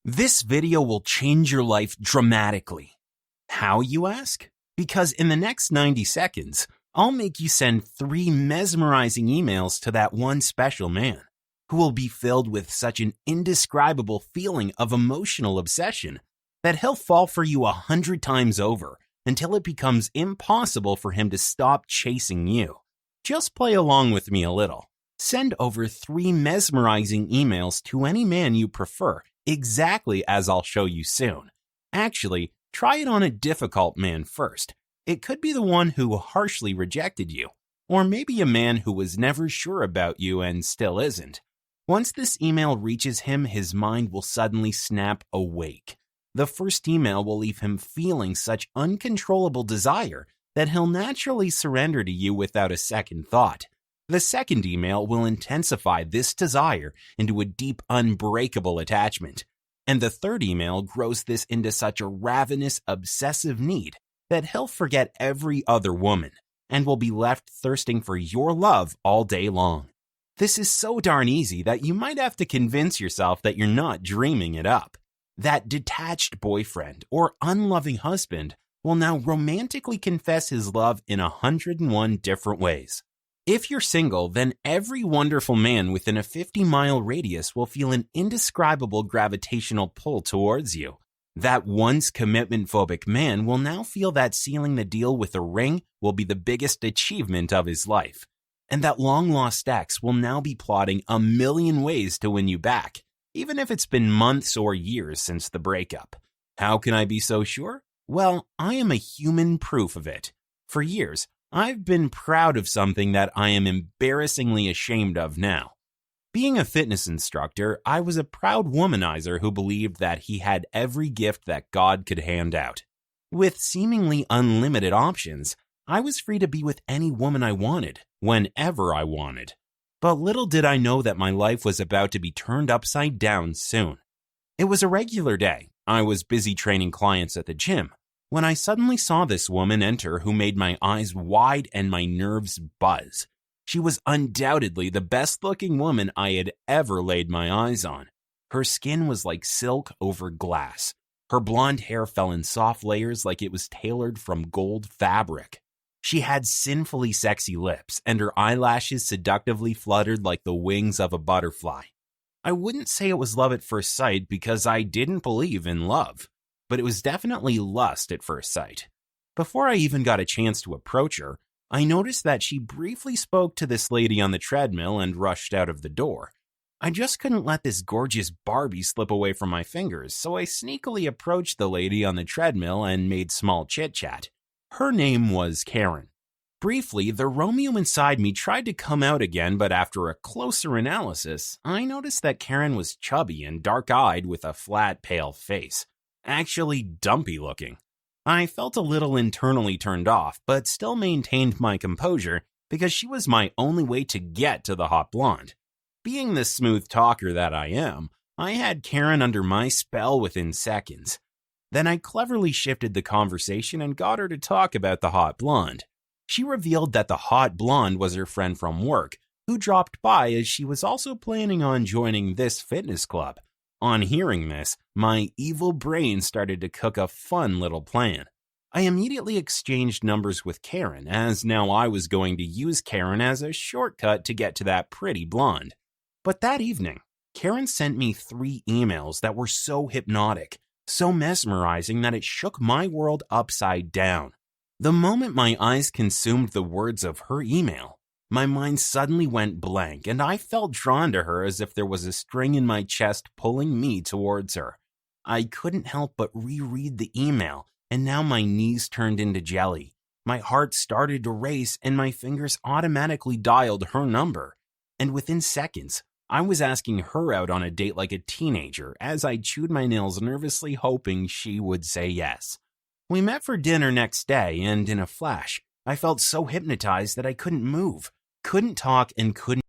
This video will change your life dramatically. How, you ask? Because in the next 90 seconds, I'll make you send 3 mesmerizing emails to that one special man, who will be filled with such an indescribable feeling of emotional obsession that he'll fall for you 100 times over until it becomes impossible for him to stop chasing you. Just play along with me a little. Send over 3 mesmerizing emails to any man you prefer, exactly as I'll show you soon. Actually, try it on a difficult man first. It could be the one who harshly rejected you, or maybe a man who was never sure about you and still isn't. Once this email reaches him, his mind will suddenly snap awake. The first email will leave him feeling such uncontrollable desire that he'll naturally surrender to you without a second thought. The second email will intensify this desire into a deep, unbreakable attachment. And the third email grows this into such a ravenous, obsessive need that he'll forget every other woman and will be left thirsting for your love all day long. This is so darn easy that you might have to convince yourself that you're not dreaming it up. That detached boyfriend or unloving husband will now romantically confess his love in 101 different ways. If you're single, then every wonderful man within a 50-mile radius will feel an indescribable gravitational pull towards you. That once commitment-phobic man will now feel that sealing the deal with a ring will be the biggest achievement of his life. And that long-lost ex will now be plotting a million ways to win you back, even if it's been months or years since the breakup. How can I be so sure? Well, I am a human proof of it. For years, I've been proud of something that I am embarrassingly ashamed of now. Being a fitness instructor, I was a proud womanizer who believed that he had every gift that God could hand out. With seemingly unlimited options, I was free to be with any woman I wanted, whenever I wanted. But little did I know that my life was about to be turned upside down soon. It was a regular day. I was busy training clients at the gym when I suddenly saw this woman enter who made my eyes wide and my nerves buzz. She was undoubtedly the best-looking woman I had ever laid my eyes on. Her skin was like silk over glass. Her blonde hair fell in soft layers like it was tailored from gold fabric. She had sinfully sexy lips, and her eyelashes seductively fluttered like the wings of a butterfly. I wouldn't say it was love at first sight because I didn't believe in love, but it was definitely lust at first sight. Before I even got a chance to approach her, I noticed that she briefly spoke to this lady on the treadmill and rushed out of the door. I just couldn't let this gorgeous Barbie slip away from my fingers, so I sneakily approached the lady on the treadmill and made small chit-chat. Her name was Karen. Briefly, the Romeo inside me tried to come out again, but after a closer analysis, I noticed that Karen was chubby and dark-eyed with a flat, pale face. Actually dumpy looking. I felt a little internally turned off, but still maintained my composure because she was my only way to get to the hot blonde. Being the smooth talker that I am, I had Karen under my spell within seconds. Then I cleverly shifted the conversation and got her to talk about the hot blonde. She revealed that the hot blonde was her friend from work, who dropped by as she was also planning on joining this fitness club. On hearing this, my evil brain started to cook a fun little plan. I immediately exchanged numbers with Karen, as now I was going to use Karen as a shortcut to get to that pretty blonde. But that evening, Karen sent me 3 emails that were so hypnotic, so mesmerizing that it shook my world upside down. The moment my eyes consumed the words of her email, my mind suddenly went blank, and I felt drawn to her as if there was a string in my chest pulling me towards her. I couldn't help but reread the email, and now my knees turned into jelly. My heart started to race, and my fingers automatically dialed her number. And within seconds, I was asking her out on a date like a teenager as I chewed my nails nervously hoping she would say yes. We met for dinner next day, and in a flash, I felt so hypnotized that I couldn't move, couldn't talk, and couldn't